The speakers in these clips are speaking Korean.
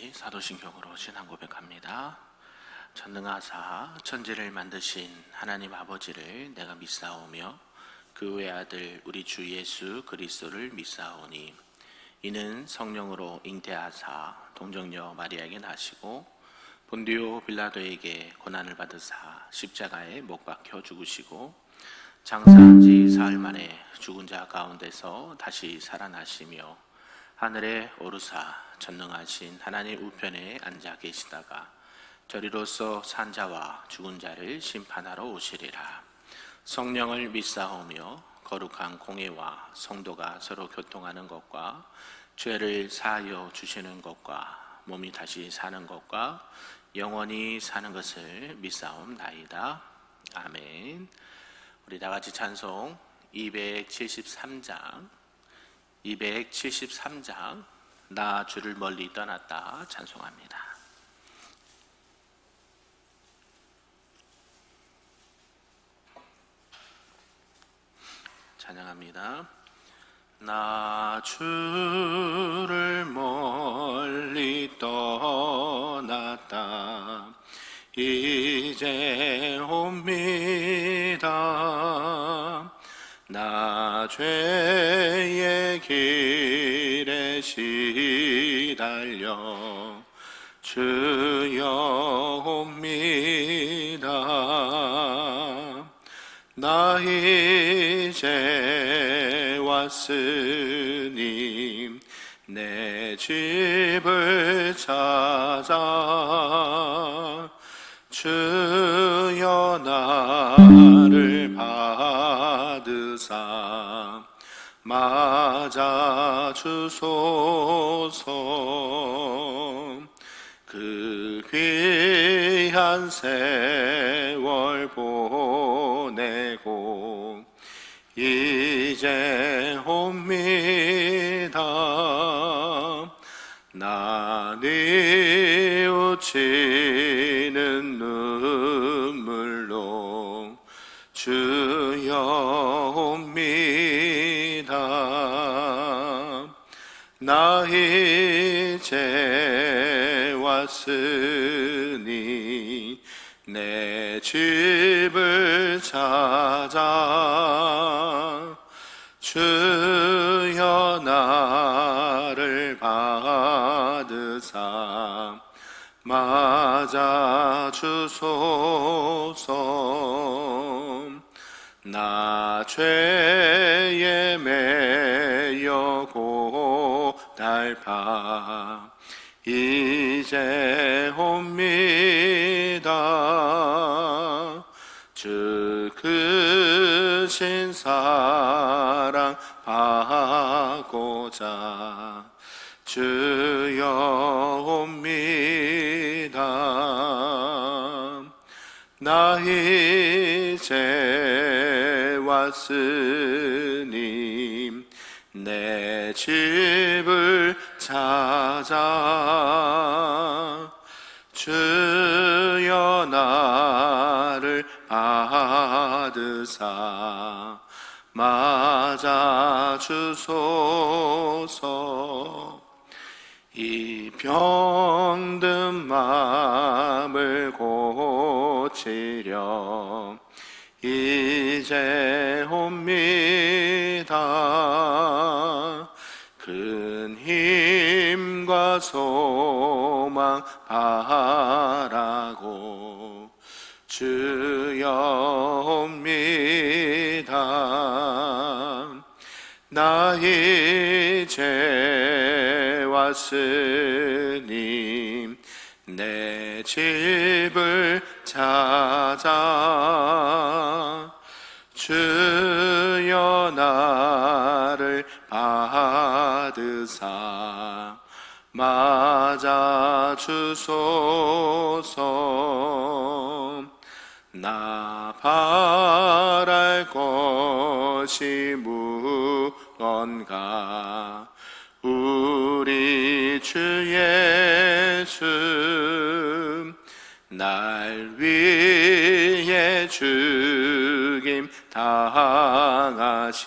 같이 사도신경으로 신앙 고백합니다. 전능하사 천지를 만드신 하나님 아버지를 내가 믿사오며 그 외아들 우리 주 예수 그리스도를 믿사오니 이는 성령으로 잉태하사 동정녀 마리아에게 나시고 본디오 빌라도에게 고난을 받으사 십자가에 못 박혀 죽으시고 장사한 지 사흘 만에 죽은 자 가운데서 다시 살아나시며 하늘에 오르사 전능하신 하나님 우편에 앉아 계시다가 저리로서 산 자와 죽은 자를 심판하러 오시리라. 성령을 믿사오며 거룩한 공회와 성도가 서로 교통하는 것과 죄를 사하여 주시는 것과 몸이 다시 사는 것과 영원히 사는 것을 믿사옵나이다. 아멘. 우리 다 같이 찬송 273장 나 주를 멀리 떠났다 찬송합니다. 찬양합니다. 나 주를 멀리 떠났다 이제 옵니다. 나 죄의 길에 시달려 주여 옵니다. 나 이제 왔으니 내 집을 찾아 주여 나를 받으사 맞아 주소서. 그 귀한 세월 보내고 이제 옵니다. 나 뉘우치는 눈물로 주여 옵니다. 나 이제 왔으니 내 집을 찾아 주여 나를 받으사 맞아 주소서. 나 죄에 매여 고달파 이제 옵니다. 주 크신 사랑 받고자 주여 옵니다. 나 이제 왔으니 내 집을 찾아 주여 나를 받으사 맞아 주소서. 이 병든 마음을 고치려 이제 옵니다. 큰 힘과 소망 바라고 주여 옵니다. 나 이제 왔으니 내 집을 찾아 주여 나를 받으사 맞아 주소서. 나 바랄 것이 무언가 우리 주 예수 날 위해 죽임 당하심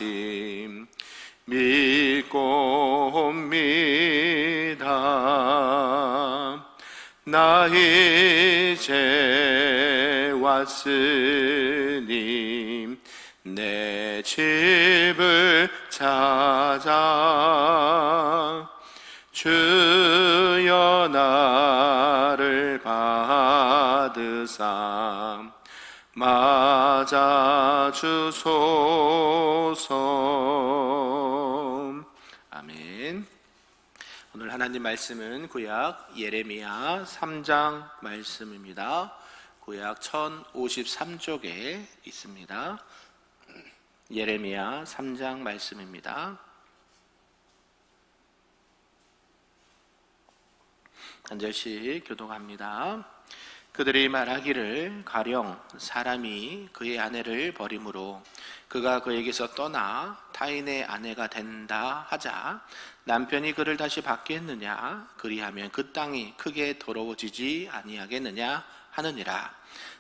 믿고 옵니다. 나 이제 왔으니 내 집을 찾아 주여 나를 받으사 맞아주소서. 아멘. 오늘 하나님 말씀은 구약 예레미야 3장 말씀입니다. 구약 1053쪽에 있습니다. 예레미야 3장 말씀입니다. 한 절씩 교독합니다. 그들이 말하기를 가령 사람이 그의 아내를 버림으로 그가 그에게서 떠나 타인의 아내가 된다 하자 남편이 그를 다시 받겠느냐? 그리하면 그 땅이 크게 더러워지지 아니하겠느냐 하느니라.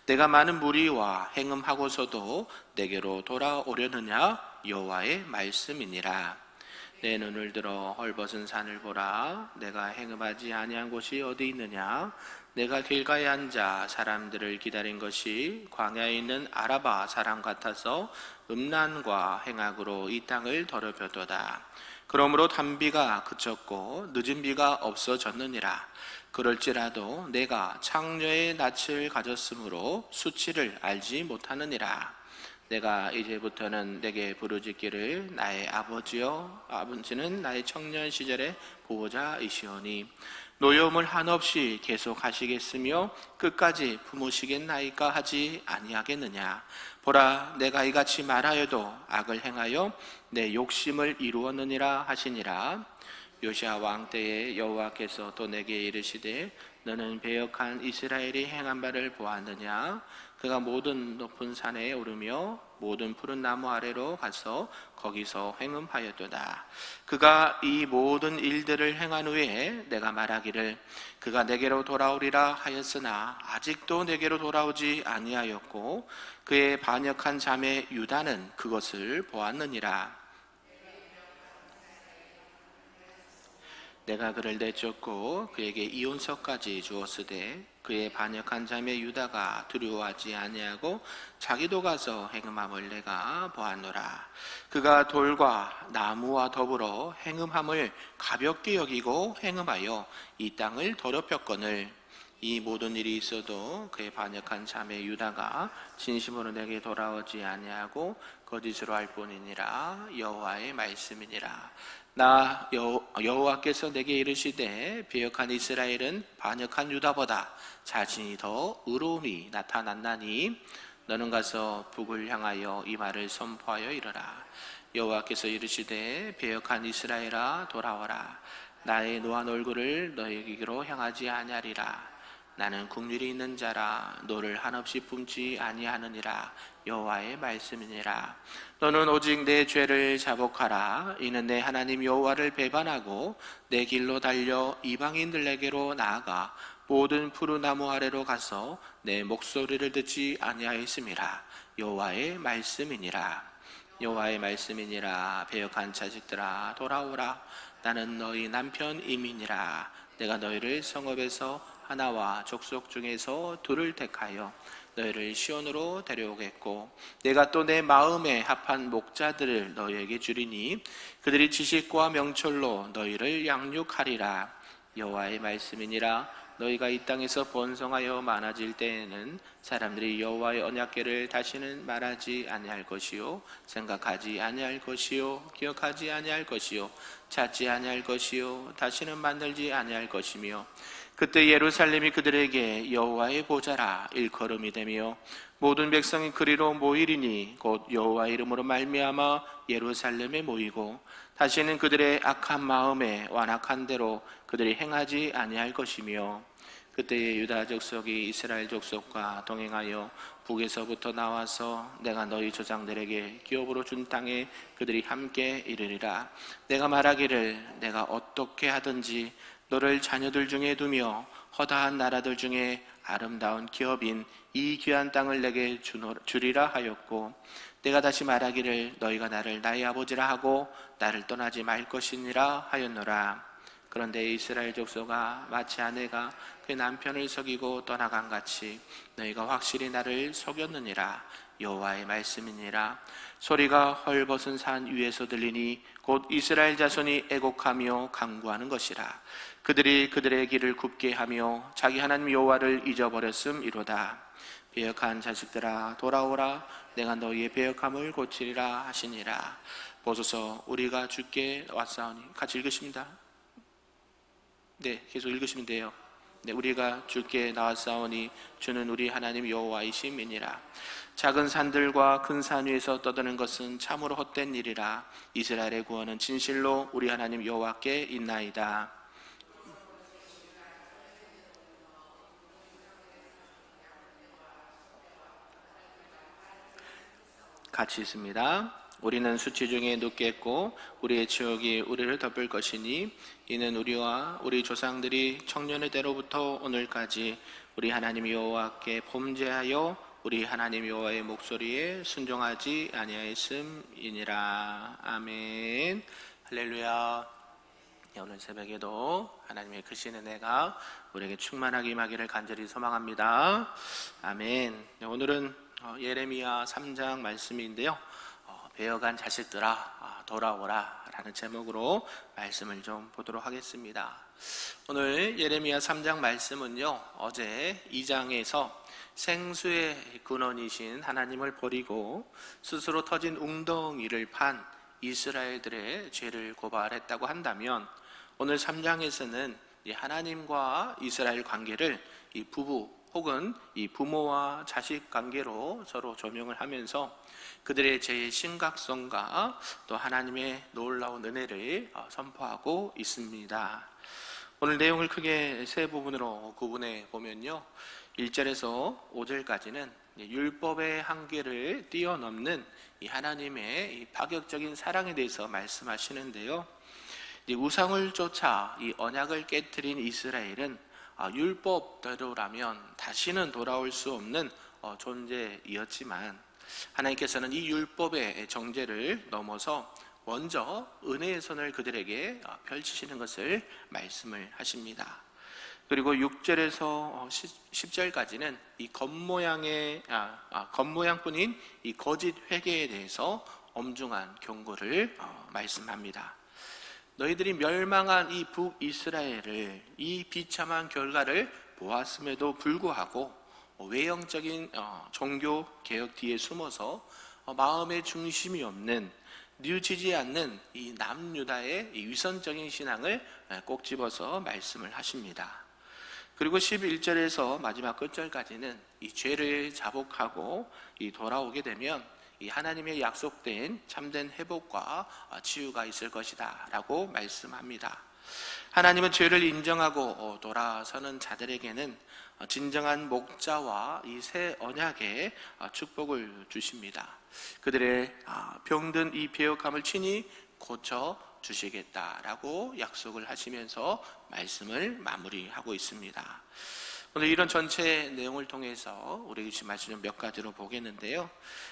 내가 많은 무리와 행음하고서도 내게로 돌아오려느냐? 여호와의 말씀이니라. 내 눈을 들어 헐벗은 산을 보라. 내가 행음하지 아니한 곳이 어디 있느냐? 내가 길가에 앉아 사람들을 기다린 것이 광야에 있는 아라바 사람 같아서 음란과 행악으로 이 땅을 더럽혔도다. 그러므로 단비가 그쳤고 늦은 비가 없어졌느니라. 그럴지라도 내가 창녀의 낯을 가졌으므로 수치를 알지 못하느니라. 내가 이제부터는 내게 부르짖기를 나의 아버지여, 아버지는 나의 청년 시절의 보호자이시오니 노여움을 한없이 계속하시겠으며 끝까지 품으시겠나이까 하지 아니하겠느냐. 보라, 내가 이같이 말하여도 악을 행하여 내 욕심을 이루었느니라 하시니라. 요시아 왕 때에 여호와께서 또 내게 이르시되 너는 배역한 이스라엘이 행한 바를 보았느냐? 그가 모든 높은 산에 오르며 모든 푸른 나무 아래로 가서 거기서 행음하였도다. 그가 이 모든 일들을 행한 후에 내가 말하기를 그가 내게로 돌아오리라 하였으나 아직도 내게로 돌아오지 아니하였고 그의 반역한 자매 유다는 그것을 보았느니라. 내가 그를 내쫓고 그에게 이혼서까지 주었으되 그의 반역한 자매 유다가 두려워하지 아니하고 자기도 가서 행음함을 내가 보았노라. 그가 돌과 나무와 더불어 행음함을 가볍게 여기고 행음하여 이 땅을 더럽혔거늘 이 모든 일이 있어도 그의 반역한 자매 유다가 진심으로 내게 돌아오지 아니하고 거짓으로 할 뿐이니라. 여호와의 말씀이니라. 나 여호와께서 내게 이르시되 배역한 이스라엘은 반역한 유다보다 자신이 더 의로움이 나타났나니 너는 가서 북을 향하여 이 말을 선포하여 이르라. 여호와께서 이르시되 배역한 이스라엘아 돌아오라. 나의 노한 얼굴을 너에게로 향하지 아니하리라. 나는 긍휼이 있는 자라 너를 한없이 품지 아니하느니라. 여호와의 말씀이니라. 너는 오직 내 죄를 자복하라. 이는 내 하나님 여호와를 배반하고 내 길로 달려 이방인들에게로 나아가 모든 푸른 나무 아래로 가서 내 목소리를 듣지 아니하였음이라. 여호와의 말씀이니라. 여호와의 말씀이니라. 배역한 자식들아 돌아오라. 나는 너희 남편임이니라. 내가 너희를 성읍에서 하나와 족속 중에서 둘을 택하여 너희를 시온으로 데려오겠고 내가 또 내 마음에 합한 목자들을 너희에게 주리니 그들이 지식과 명철로 너희를 양육하리라. 여호와의 말씀이니라. 너희가 이 땅에서 번성하여 많아질 때에는 사람들이 여호와의 언약궤를 다시는 말하지 아니할 것이요 생각하지 아니할 것이요 기억하지 아니할 것이요 찾지 아니할 것이요 다시는 만들지 아니할 것이며 그때 예루살렘이 그들에게 여호와의 보좌라 일컬음이 되며 모든 백성이 그리로 모이리니 곧 여호와의 이름으로 말미암아 예루살렘에 모이고 다시는 그들의 악한 마음에 완악한 대로 그들이 행하지 아니할 것이며 그때에 유다 족속이 이스라엘 족속과 동행하여 북에서부터 나와서 내가 너희 조상들에게 기업으로 준 땅에 그들이 함께 이르리라. 내가 말하기를 내가 어떻게 하든지 너를 자녀들 중에 두며 허다한 나라들 중에 아름다운 기업인 이 귀한 땅을 내게 주리라 하였고 내가 다시 말하기를 너희가 나를 나의 아버지라 하고 나를 떠나지 말 것이니라 하였노라. 그런데 이스라엘 족속아, 마치 아내가 그 남편을 속이고 떠나간 같이 너희가 확실히 나를 속였느니라. 여호와의 말씀이니라. 소리가 헐벗은 산 위에서 들리니 곧 이스라엘 자손이 애곡하며 간구하는 것이라. 그들이 그들의 길을 굽게 하며 자기 하나님 여호와를 잊어버렸음이로다. 배역한 자식들아, 돌아오라. 내가 너희의 배역함을 고치리라 하시니라. 보소서, 우리가 주께 왔사오니. 같이 읽으십니다. 네, 계속 읽으시면 돼요. 네, 우리가 주께 나왔사오니 주는 우리 하나님 여호와이심이니라. 작은 산들과 큰 산 위에서 떠드는 것은 참으로 헛된 일이라. 이스라엘의 구원은 진실로 우리 하나님 여호와께 있나이다. 같이 있습니다. 우리는 수치 중에 눕겠고 우리의 추억이 우리를 덮을 것이니 이는 우리와 우리 조상들이 청년의 때로부터 오늘까지 우리 하나님 여호와께 범죄하여 우리 하나님 여호와의 목소리에 순종하지 아니하였음이니라. 아멘. 할렐루야. 오늘 새벽에도 하나님의 크신 은혜가 우리에게 충만하게 임하기를 간절히 소망합니다. 아멘. 오늘은 예레미야 3장 말씀인데요, 배어간 자식들아 돌아오라 라는 제목으로 말씀을 좀 보도록 하겠습니다. 오늘 예레미야 3장 말씀은요, 어제 2장에서 생수의 근원이신 하나님을 버리고 스스로 터진 웅덩이를 판 이스라엘들의 죄를 고발했다고 한다면, 오늘 3장에서는 하나님과 이스라엘 관계를 이 부부 혹은 이 부모와 자식 관계로 서로 조명을 하면서 그들의 죄의 심각성과 또 하나님의 놀라운 은혜를 선포하고 있습니다. 오늘 내용을 크게 세 부분으로 구분해 보면요, 1절에서 5절까지는 율법의 한계를 뛰어넘는 이 하나님의 이 파격적인 사랑에 대해서 말씀하시는데요, 우상을 쫓아 이 언약을 깨트린 이스라엘은 율법대로라면 다시는 돌아올 수 없는 존재이었지만, 하나님께서는 이 율법의 정죄를 넘어서 먼저 은혜의 손을 그들에게 펼치시는 것을 말씀을 하십니다. 그리고 6절에서 10절까지는 이 겉모양뿐인 이 거짓 회개에 대해서 엄중한 경고를 말씀합니다. 너희들이 멸망한 이 북이스라엘을, 이 비참한 결과를 보았음에도 불구하고 외형적인 종교 개혁 뒤에 숨어서 마음의 중심이 없는, 뉘우치지 않는 이 남유다의 이 위선적인 신앙을 꼭 집어서 말씀을 하십니다. 그리고 11절에서 마지막 끝절까지는 이 죄를 자복하고 이 돌아오게 되면 이 하나님의 약속된 참된 회복과 치유가 있을 것이다 라고 말씀합니다. 하나님은 죄를 인정하고 돌아서는 자들에게는 진정한 목자와 이 새 언약의 축복을 주십니다. 그들의 병든 이 배역함을 친히 고쳐 주시겠다라고 약속을 하시면서 말씀을 마무리하고 있습니다. 오늘 이런 전체 내용을 통해서 우리 주신 말씀을 몇 가지로 보겠는데요,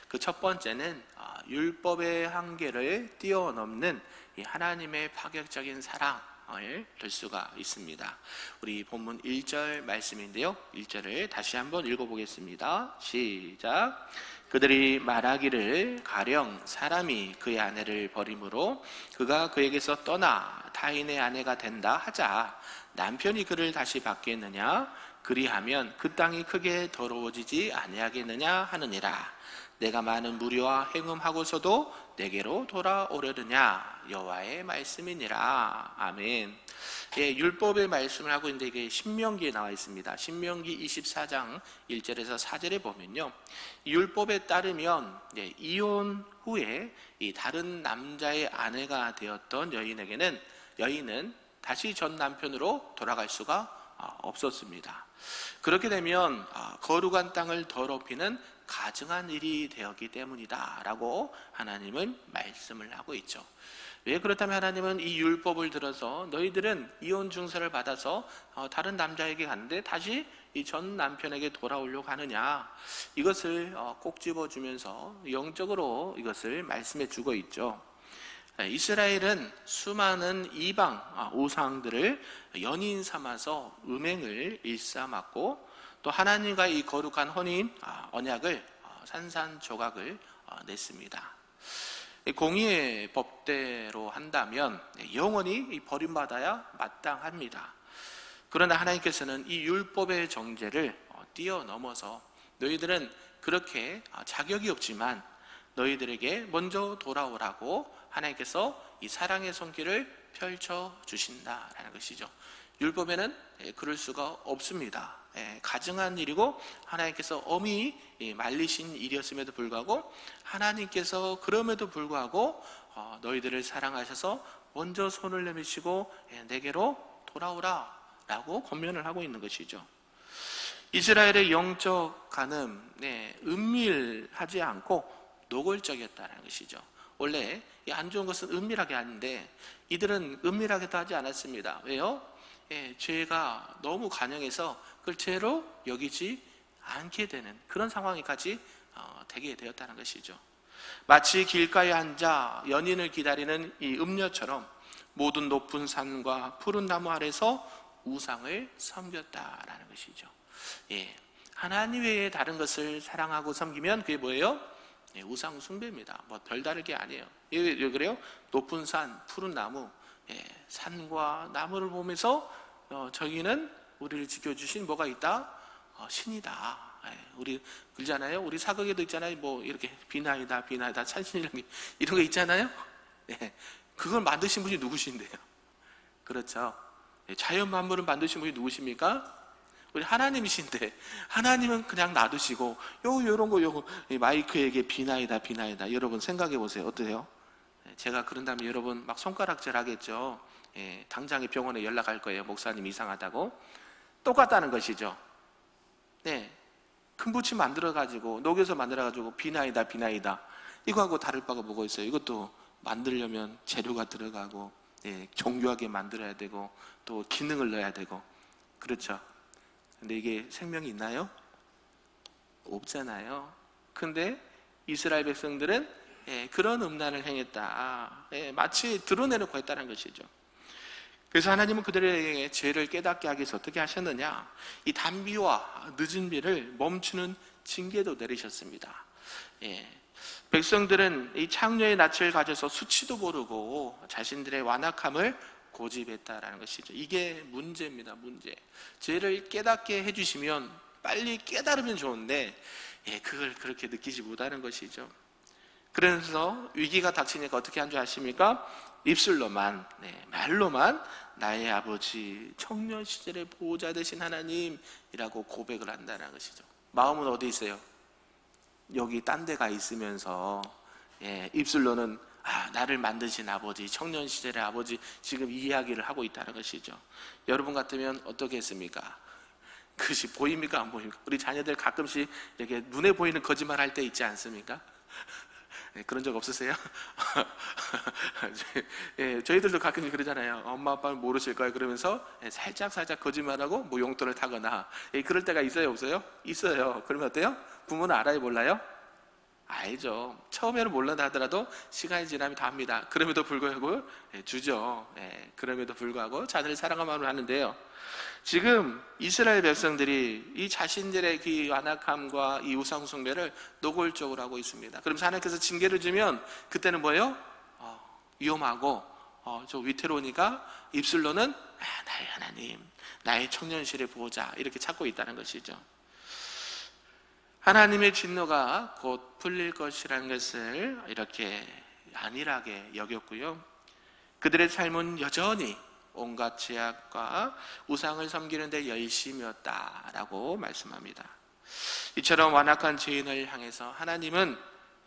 그 첫 번째는 율법의 한계를 뛰어넘는 이 하나님의 파격적인 사랑을 들 수가 있습니다. 우리 본문 1절 말씀인데요, 1절을 다시 한번 읽어보겠습니다. 시작. 그들이 말하기를 가령 사람이 그의 아내를 버림으로 그가 그에게서 떠나 타인의 아내가 된다 하자 남편이 그를 다시 받겠느냐? 그리하면 그 땅이 크게 더러워지지 아니하겠느냐 하느니라. 내가 많은 무리와 행음하고서도 내게로 돌아오려느냐? 여호와의 말씀이니라. 아멘. 율법의 말씀을 하고 있는데 이게 신명기에 나와 있습니다. 신명기 24장 1절에서 4절에 보면요, 율법에 따르면 이혼 후에 이 다른 남자의 아내가 되었던 여인은 다시 전 남편으로 돌아갈 수가 없었습니다. 그렇게 되면 거룩한 땅을 더럽히는 가증한 일이 되었기 때문이다 라고 하나님은 말씀을 하고 있죠. 왜 그렇다면 하나님은 이 율법을 들어서 너희들은 이혼 증서를 받아서 다른 남자에게 갔는데 다시 이 전 남편에게 돌아오려고 하느냐, 이것을 꼭 집어주면서 영적으로 이것을 말씀해 주고 있죠. 이스라엘은 수많은 이방 우상들을 연인 삼아서 음행을 일삼았고, 또 하나님과 이 거룩한 혼인 언약을 산산조각을 냈습니다. 공의의 법대로 한다면 영원히 버림받아야 마땅합니다. 그러나 하나님께서는 이 율법의 정죄를 뛰어넘어서 너희들은 그렇게 자격이 없지만 너희들에게 먼저 돌아오라고 하나님께서 이 사랑의 손길을 펼쳐 주신다라는 것이죠. 율법에는 그럴 수가 없습니다. 가증한 일이고 하나님께서 엄히 말리신 일이었음에도 불구하고 하나님께서 그럼에도 불구하고 너희들을 사랑하셔서 먼저 손을 내미시고 내게로 돌아오라 라고 권면을 하고 있는 것이죠. 이스라엘의 영적 간음, 은밀하지 않고 노골적이었다는 것이죠. 원래 안 좋은 것은 은밀하게 하는데 이들은 은밀하게도 하지 않았습니다. 왜요? 죄가 너무 간영해서 그걸 죄로 여기지 않게 되는 그런 상황까지 되게 되었다는 것이죠. 마치 길가에 앉아 연인을 기다리는 이 음녀처럼 모든 높은 산과 푸른 나무 아래서 우상을 섬겼다라는 것이죠. 하나님 외에 다른 것을 사랑하고 섬기면 그게 뭐예요? 우상 숭배입니다. 뭐 별다르게 아니에요. 왜 그래요? 높은 산, 푸른 나무, 산과 나무를 보면서 저기는 우리를 지켜주신 뭐가 있다? 신이다. 우리 그러잖아요. 우리 사극에도 있잖아요. 뭐 이렇게 비나이다, 비나이다, 찬신이라는 게 이런 거 있잖아요. 그걸 만드신 분이 누구신데요? 그렇죠. 자연 만물을 만드신 분이 누구십니까? 우리 하나님이신데 하나님은 그냥 놔두시고 요런 거 요거 마이크에게 비나이다, 비나이다. 여러분 생각해 보세요. 어떠세요? 제가 그런다면 여러분 막 손가락질 하겠죠. 당장에 병원에 연락할 거예요. 목사님 이상하다고. 똑같다는 것이죠. 큰 부치 만들어가지고 녹여서 만들어가지고 비나이다, 비나이다. 이거하고 다를 바가 뭐가 있어요? 이것도 만들려면 재료가 들어가고 정교하게 만들어야 되고 또 기능을 넣어야 되고 그렇죠. 근데 이게 생명이 있나요? 없잖아요. 근데 이스라엘 백성들은 그런 음란을 행했다. 마치 드러내놓고 했다는 것이죠. 그래서 하나님은 그들에게 죄를 깨닫게 하기 위해서 어떻게 하셨느냐? 이 단비와 늦은 비를 멈추는 징계도 내리셨습니다. 백성들은 이 창녀의 낯을 가져서 수치도 모르고 자신들의 완악함을 고집했다라는 것이죠. 이게 문제입니다. 문제. 죄를 깨닫게 해주시면 빨리 깨달으면 좋은데 그걸 그렇게 느끼지 못하는 것이죠. 그래서 위기가 닥치니까 어떻게 한 줄 아십니까? 입술로만, 말로만 나의 아버지, 청년 시절의 보호자 되신 하나님이라고 고백을 한다는 것이죠. 마음은 어디 있어요? 여기 딴 데가 있으면서 입술로는 나를 만드신 아버지, 청년 시절의 아버지, 지금 이 이야기를 하고 있다는 것이죠. 여러분 같으면 어떻게 했습니까? 그것이 보입니까? 안 보입니까? 우리 자녀들 가끔씩 이렇게 눈에 보이는 거짓말 할 때 있지 않습니까? 그런 적 없으세요? 저희들도 가끔씩 그러잖아요. 엄마 아빠는 모르실 거예요. 그러면서 살짝 거짓말하고 뭐 용돈을 타거나 그럴 때가 있어요, 없어요? 있어요. 그러면 어때요? 부모는 알아요, 몰라요? 알죠. 처음에는 몰라 하더라도 시간이 지나면 다 합니다. 그럼에도 불구하고 주죠. 그럼에도 불구하고 자녀를 사랑하면 하는데요. 지금 이스라엘 백성들이 이 자신들의 그 완악함과 이 우상 숭배를 노골적으로 하고 있습니다. 그럼 하나님께서 징계를 주면 그때는 뭐예요? 위험하고 저 위태로우니까 입술로는 나의 하나님, 나의 청년실의 보호자 이렇게 찾고 있다는 것이죠. 하나님의 진노가 곧 풀릴 것이라는 것을 이렇게 안일하게 여겼고요. 그들의 삶은 여전히 온갖 죄악과 우상을 섬기는 데 열심이었다라고 말씀합니다. 이처럼 완악한 죄인을 향해서 하나님은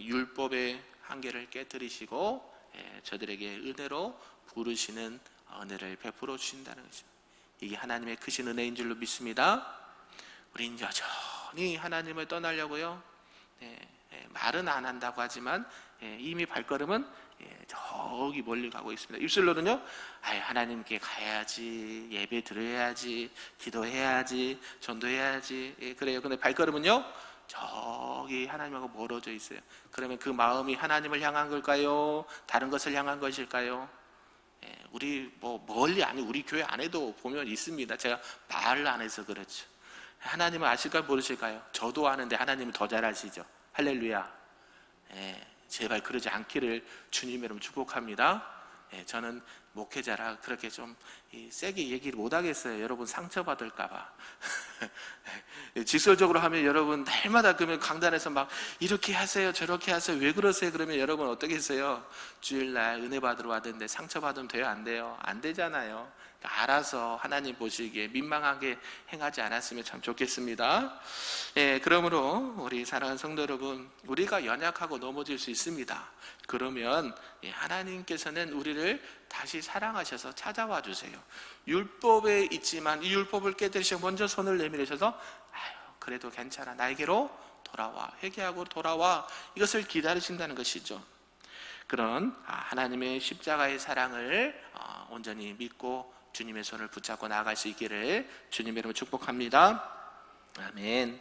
율법의 한계를 깨뜨리시고 저들에게 은혜로 부르시는 은혜를 베풀어 주신다는 거죠. 이게 하나님의 크신 은혜인 줄로 믿습니다. 우린 여전히 하나님을 떠나려고요. 말은 안 한다고 하지만 이미 발걸음은 저기 멀리 가고 있습니다. 입술로는요, 하나님께 가야지, 예배 드려야지, 기도해야지, 전도해야지, 그래요. 근데 발걸음은요, 저기 하나님하고 멀어져 있어요. 그러면 그 마음이 하나님을 향한 걸까요? 다른 것을 향한 것일까요? 우리 멀리 아니 우리 교회 안에도 보면 있습니다. 제가 말을 안 해서 그렇죠. 하나님은 아실까요? 모르실까요? 저도 아는데 하나님은 더 잘 아시죠. 할렐루야. 제발 그러지 않기를 주님 이름 축복합니다. 저는 목회자라 그렇게 좀 세게 얘기를 못 하겠어요. 여러분 상처받을까 봐. 직설적으로 하면 여러분 날마다 그러면 강단에서 막 이렇게 하세요 저렇게 하세요 왜 그러세요? 그러면 여러분 어떻게 했어요? 주일날 은혜 받으러 왔는데 상처받으면 돼요? 안 돼요? 안 되잖아요. 그러니까 알아서 하나님 보시기에 민망하게 행하지 않았으면 참 좋겠습니다. 그러므로 우리 사랑하는 성도 여러분, 우리가 연약하고 넘어질 수 있습니다. 그러면 하나님께서는 우리를 다시 사랑하셔서 찾아와 주세요. 율법에 있지만 이 율법을 깨뜨리시고 먼저 손을 내밀으셔서 그래도 괜찮아 나에게로 돌아와 회개하고 돌아와 이것을 기다리신다는 것이죠. 그런 하나님의 십자가의 사랑을 온전히 믿고 주님의 손을 붙잡고 나아갈 수 있기를 주님의 이름으로 축복합니다. 아멘.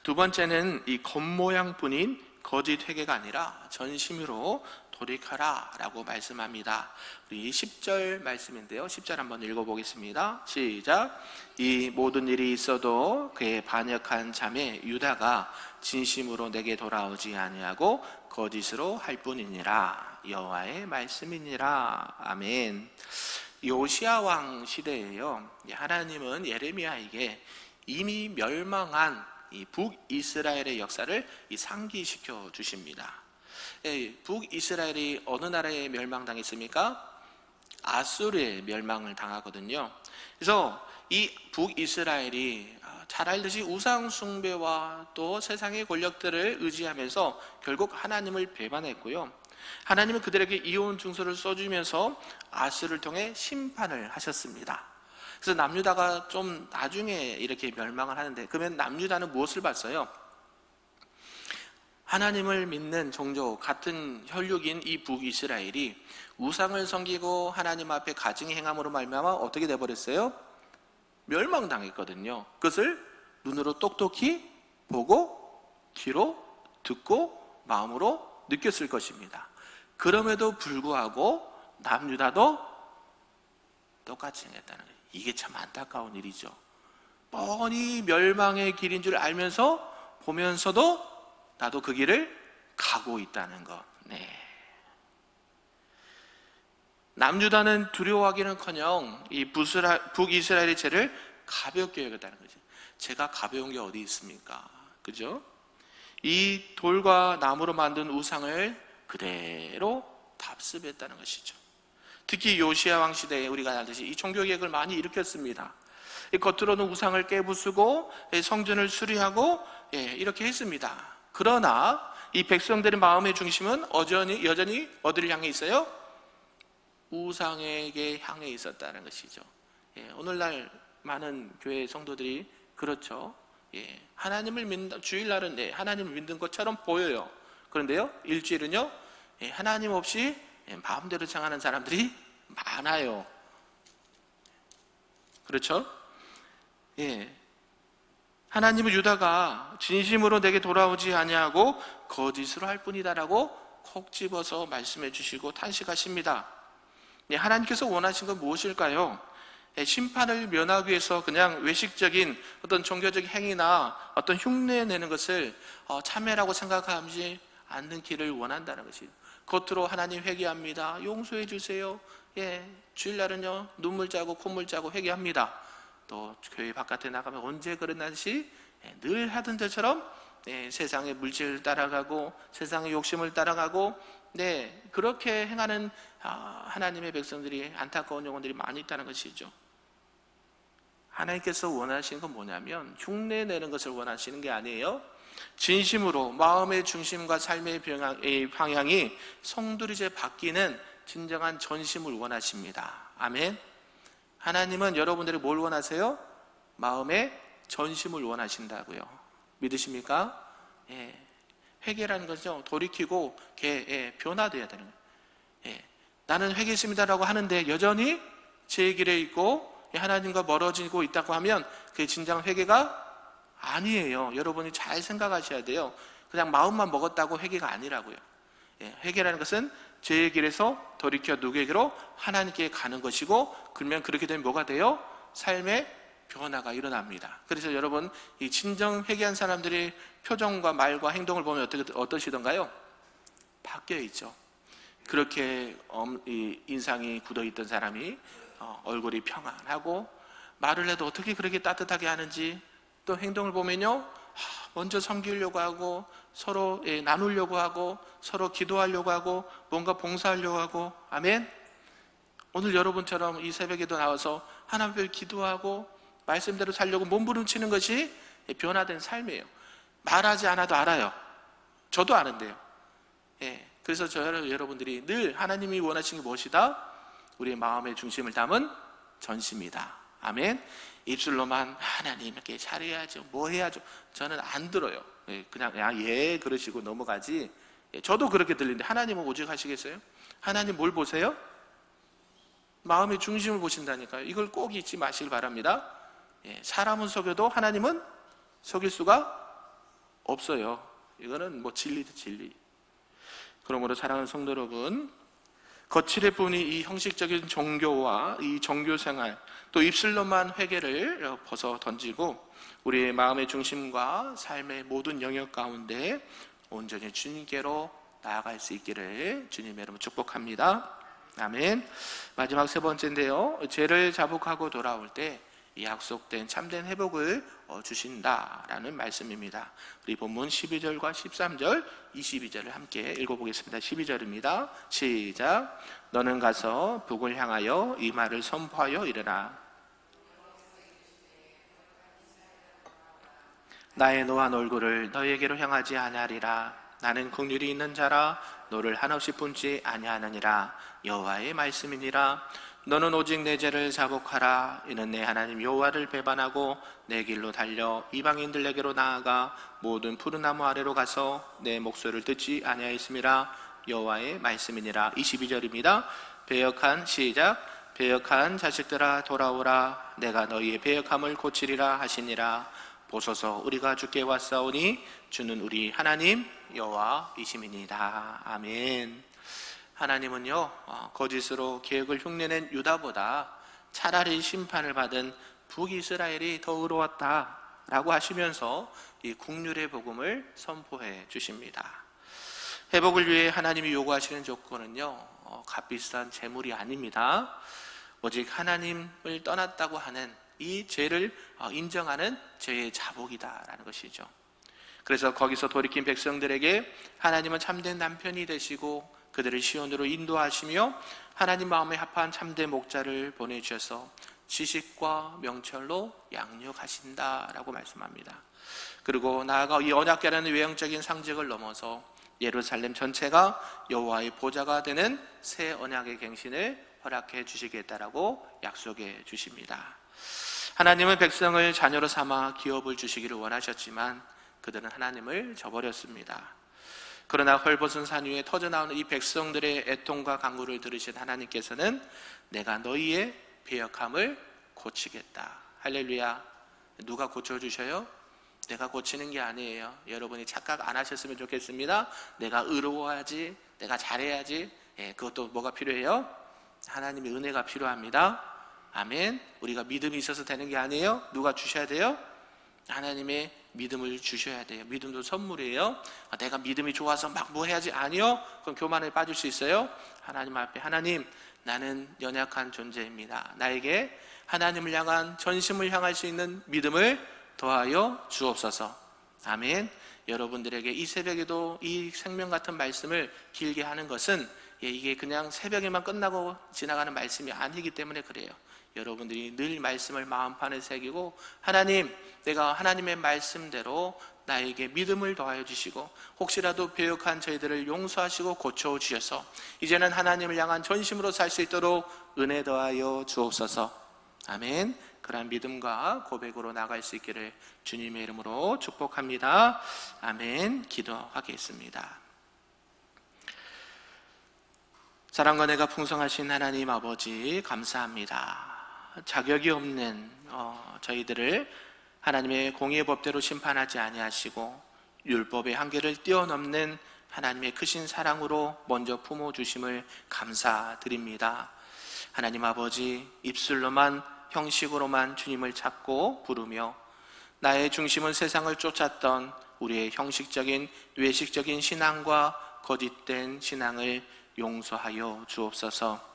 두 번째는 이 겉모양뿐인 거짓 회개가 아니라 전심으로 돌이켜라 라고 말씀합니다. 우리 10절 말씀인데요, 10절 한번 읽어보겠습니다. 시작. 이 모든 일이 있어도 그의 반역한 자매 유다가 진심으로 내게 돌아오지 아니하고 거짓으로 할 뿐이니라. 여호와의 말씀이니라. 아멘. 요시야 왕 시대에요, 하나님은 예레미야에게 이미 멸망한 이 북이스라엘의 역사를 상기시켜 주십니다. 북이스라엘이 어느 나라에 멸망당했습니까? 아수르에 멸망을 당하거든요. 그래서 이 북이스라엘이 잘 알듯이 우상 숭배와 또 세상의 권력들을 의지하면서 결국 하나님을 배반했고요. 하나님은 그들에게 이혼 증서를 써주면서 아수르를 통해 심판을 하셨습니다. 그래서 남유다가 좀 나중에 이렇게 멸망을 하는데, 그러면 남유다는 무엇을 봤어요? 하나님을 믿는 종족 같은 혈육인 이 북이스라엘이 우상을 섬기고 하나님 앞에 가증히 행함으로 말미암아 어떻게 돼버렸어요? 멸망당했거든요. 그것을 눈으로 똑똑히 보고 귀로 듣고 마음으로 느꼈을 것입니다. 그럼에도 불구하고 남유다도 똑같이 행했다는 거예요. 이게 참 안타까운 일이죠. 뻔히 멸망의 길인 줄 알면서 보면서도 나도 그 길을 가고 있다는 것. 남유다는 두려워하기는커녕 이 북이스라엘의 죄를 가볍게 여겼다는 거죠. 죄가 가벼운 게 어디 있습니까? 그죠? 이 돌과 나무로 만든 우상을 그대로 답습했다는 것이죠. 특히 요시야 왕 시대에 우리가 알듯이 이 종교개혁을 많이 일으켰습니다. 겉으로는 우상을 깨부수고 성전을 수리하고 이렇게 했습니다. 그러나 이 백성들의 마음의 중심은 여전히 어디를 향해 있어요? 우상에게 향해 있었다는 것이죠. 오늘날 많은 교회 성도들이 그렇죠. 하나님을 믿는다, 주일날은 하나님을 믿는 것처럼 보여요. 그런데요, 일주일은요, 하나님 없이 마음대로 생각하는 사람들이 많아요. 그렇죠? 하나님은 유다가 진심으로 내게 돌아오지 아니하고 거짓으로 할 뿐이다라고 콕 집어서 말씀해 주시고 탄식하십니다. 하나님께서 원하신 건 무엇일까요? 심판을 면하기 위해서 그냥 외식적인 어떤 종교적 행위나 어떤 흉내 내는 것을 참회라고 생각하지 않는 길을 원한다는 것이에요. 겉으로 하나님 회개합니다, 용서해 주세요, 주일날은요 눈물 짜고 콧물 짜고 회개합니다. 또 교회 바깥에 나가면 언제 그랬는지 늘 하던 것처럼 세상의 물질을 따라가고 세상의 욕심을 따라가고 그렇게 행하는 하나님의 백성들이, 안타까운 영혼들이 많이 있다는 것이죠. 하나님께서 원하시는 건 뭐냐면 흉내내는 것을 원하시는 게 아니에요. 진심으로 마음의 중심과 삶의 방향이 성도리제 바뀌는 진정한 전심을 원하십니다. 아멘. 하나님은 여러분들이 뭘 원하세요? 마음의 전심을 원하신다고요. 믿으십니까? 회개라는 것은 돌이키고 변화되어야 되는 거예요. 나는 회개했습니다라고 하는데 여전히 제 길에 있고 하나님과 멀어지고 있다고 하면 그게 진정한 회개가 아니에요. 여러분이 잘 생각하셔야 돼요. 그냥 마음만 먹었다고 회개가 아니라고요. 회개라는 것은 죄의 길에서 돌이켜 누구에게로? 하나님께 가는 것이고, 그러면 그렇게 되면 뭐가 돼요? 삶의 변화가 일어납니다. 그래서 여러분, 이 진정 회개한 사람들의 표정과 말과 행동을 보면 어떠시던가요? 바뀌어 있죠. 그렇게 인상이 굳어있던 사람이 얼굴이 평안하고, 말을 해도 어떻게 그렇게 따뜻하게 하는지, 또 행동을 보면요, 먼저 섬기려고 하고, 서로 나누려고 하고, 서로 기도하려고 하고, 뭔가 봉사하려고 하고. 아멘. 오늘 여러분처럼 이 새벽에도 나와서 하나님 앞에 기도하고 말씀대로 살려고 몸부림치는 것이 변화된 삶이에요. 말하지 않아도 알아요. 저도 아는데요. 그래서 여러분들이 늘 하나님이 원하시는 게 무엇이다? 우리의 마음의 중심을 담은 전심이다. 아멘. 입술로만 하나님께 잘해야죠, 뭐 해야죠, 저는 안 들어요. 그냥 그러시고 넘어가지. 저도 그렇게 들리는데 하나님은 오직 하시겠어요? 하나님 뭘 보세요? 마음의 중심을 보신다니까요. 이걸 꼭 잊지 마시길 바랍니다. 사람은 속여도 하나님은 속일 수가 없어요. 이거는 뭐 진리도 진리. 그러므로 사랑하는 성도 여러분, 거칠에 보니 이 형식적인 종교와 이 종교생활, 또 입술로만 회개를 벗어 던지고 우리의 마음의 중심과 삶의 모든 영역 가운데 온전히 주님께로 나아갈 수 있기를 주님의 이름으로 축복합니다. 아멘. 마지막 세 번째인데요, 죄를 자복하고 돌아올 때 이 약속된 참된 회복을 주신다라는 말씀입니다. 우리 본문 12절과 13절, 22절을 함께 읽어보겠습니다. 12절입니다. 시작. 너는 가서 북을 향하여 이 말을 선포하여 이르라. 나의 노한 얼굴을 너희에게로 향하지 아니하리라. 나는 긍휼이 있는 자라. 너를 한없이 품지 아니하느니라. 여호와의 말씀이니라. 너는 오직 내 죄를 자복하라. 이는 내 하나님 여호와를 배반하고 내 길로 달려 이방인들에게로 나아가 모든 푸른 나무 아래로 가서 내 목소리를 듣지 아니하였음이라. 여호와의 말씀이니라. 22절입니다. 배역한 시작. 배역한 자식들아 돌아오라. 내가 너희의 배역함을 고치리라 하시니라. 보소서 우리가 주께 왔사오니 주는 우리 하나님 여호와이심이니이다. 아멘. 하나님은요, 거짓으로 계획을 흉내낸 유다보다 차라리 심판을 받은 북이스라엘이 더 의로웠다 라고 하시면서 이 긍휼의 복음을 선포해 주십니다. 회복을 위해 하나님이 요구하시는 조건은요, 값비싼 재물이 아닙니다. 오직 하나님을 떠났다고 하는 이 죄를 인정하는 죄의 자복이다라는 것이죠. 그래서 거기서 돌이킨 백성들에게 하나님은 참된 남편이 되시고 그들을 시온으로 인도하시며 하나님 마음에 합한 참된 목자를 보내주셔서 지식과 명철로 양육하신다라고 말씀합니다. 그리고 나아가 이 언약궤라는 외형적인 상징을 넘어서 예루살렘 전체가 여호와의 보좌가 되는 새 언약의 갱신을 허락해 주시겠다라고 약속해 주십니다. 하나님은 백성을 자녀로 삼아 기업을 주시기를 원하셨지만 그들은 하나님을 저버렸습니다. 그러나 헐벗은 산 위에 터져나오는 이 백성들의 애통과 간구를 들으신 하나님께서는 내가 너희의 배역함을 고치겠다. 할렐루야. 누가 고쳐주셔요? 내가 고치는 게 아니에요. 여러분이 착각 안 하셨으면 좋겠습니다. 내가 의로워야지, 내가 잘해야지. 그것도 뭐가 필요해요? 하나님의 은혜가 필요합니다. 아멘. 우리가 믿음이 있어서 되는 게 아니에요. 누가 주셔야 돼요? 하나님의 믿음을 주셔야 돼요. 믿음도 선물이에요. 내가 믿음이 좋아서 막 뭐 해야지. 아니요. 그럼 교만에 빠질 수 있어요. 하나님 앞에 하나님, 나는 연약한 존재입니다. 나에게 하나님을 향한 전심을 향할 수 있는 믿음을 더하여 주옵소서. 아멘. 여러분들에게 이 새벽에도 이 생명 같은 말씀을 길게 하는 것은 이게 그냥 새벽에만 끝나고 지나가는 말씀이 아니기 때문에 그래요. 여러분들이 늘 말씀을 마음판에 새기고 하나님, 내가 하나님의 말씀대로 나에게 믿음을 더하여 주시고 혹시라도 배역한 저희들을 용서하시고 고쳐주셔서 이제는 하나님을 향한 전심으로 살 수 있도록 은혜 더하여 주옵소서. 아멘. 그러한 믿음과 고백으로 나갈 수 있기를 주님의 이름으로 축복합니다. 아멘. 기도하겠습니다. 사랑과 은혜가 풍성하신 하나님 아버지 감사합니다. 자격이 없는 저희들을 하나님의 공의의 법대로 심판하지 아니하시고 율법의 한계를 뛰어넘는 하나님의 크신 사랑으로 먼저 품어주심을 감사드립니다. 하나님 아버지, 입술로만 형식으로만 주님을 찾고 부르며 나의 중심은 세상을 쫓았던 우리의 형식적인 외식적인 신앙과 거짓된 신앙을 용서하여 주옵소서.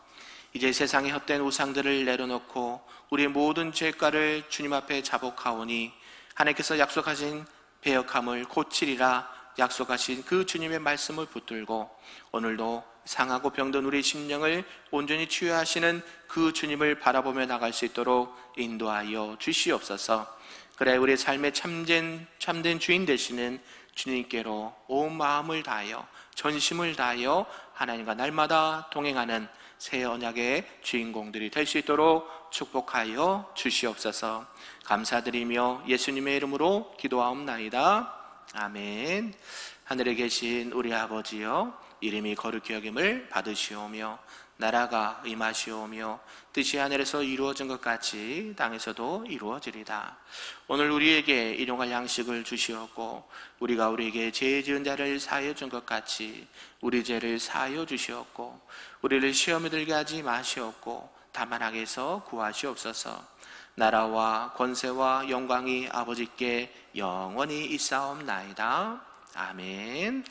이제 세상의 헛된 우상들을 내려놓고 우리의 모든 죄가를 주님 앞에 자복하오니 하나님께서 약속하신 배역함을 고치리라 약속하신 그 주님의 말씀을 붙들고 오늘도 상하고 병든 우리 심령을 온전히 치유하시는 그 주님을 바라보며 나갈 수 있도록 인도하여 주시옵소서. 그래 우리의 삶의 참된 주인 되시는 주님께로 온 마음을 다하여 전심을 다하여 하나님과 날마다 동행하는 새 언약의 주인공들이 될 수 있도록 축복하여 주시옵소서. 감사드리며 예수님의 이름으로 기도하옵나이다. 아멘. 하늘에 계신 우리 아버지여, 이름이 거룩히 여김을 받으시오며 나라가 임하시오며 뜻이 하늘에서 이루어진 것 같이 땅에서도 이루어지리다. 오늘 우리에게 일용할 양식을 주시옵고 우리가 우리에게 죄 지은 자를 사하여 준 것 같이 우리 죄를 사하여 주시옵고 우리를 시험에 들게 하지 마시옵고 다만 악에서 구하시옵소서. 나라와 권세와 영광이 아버지께 영원히 있사옵나이다. 아멘.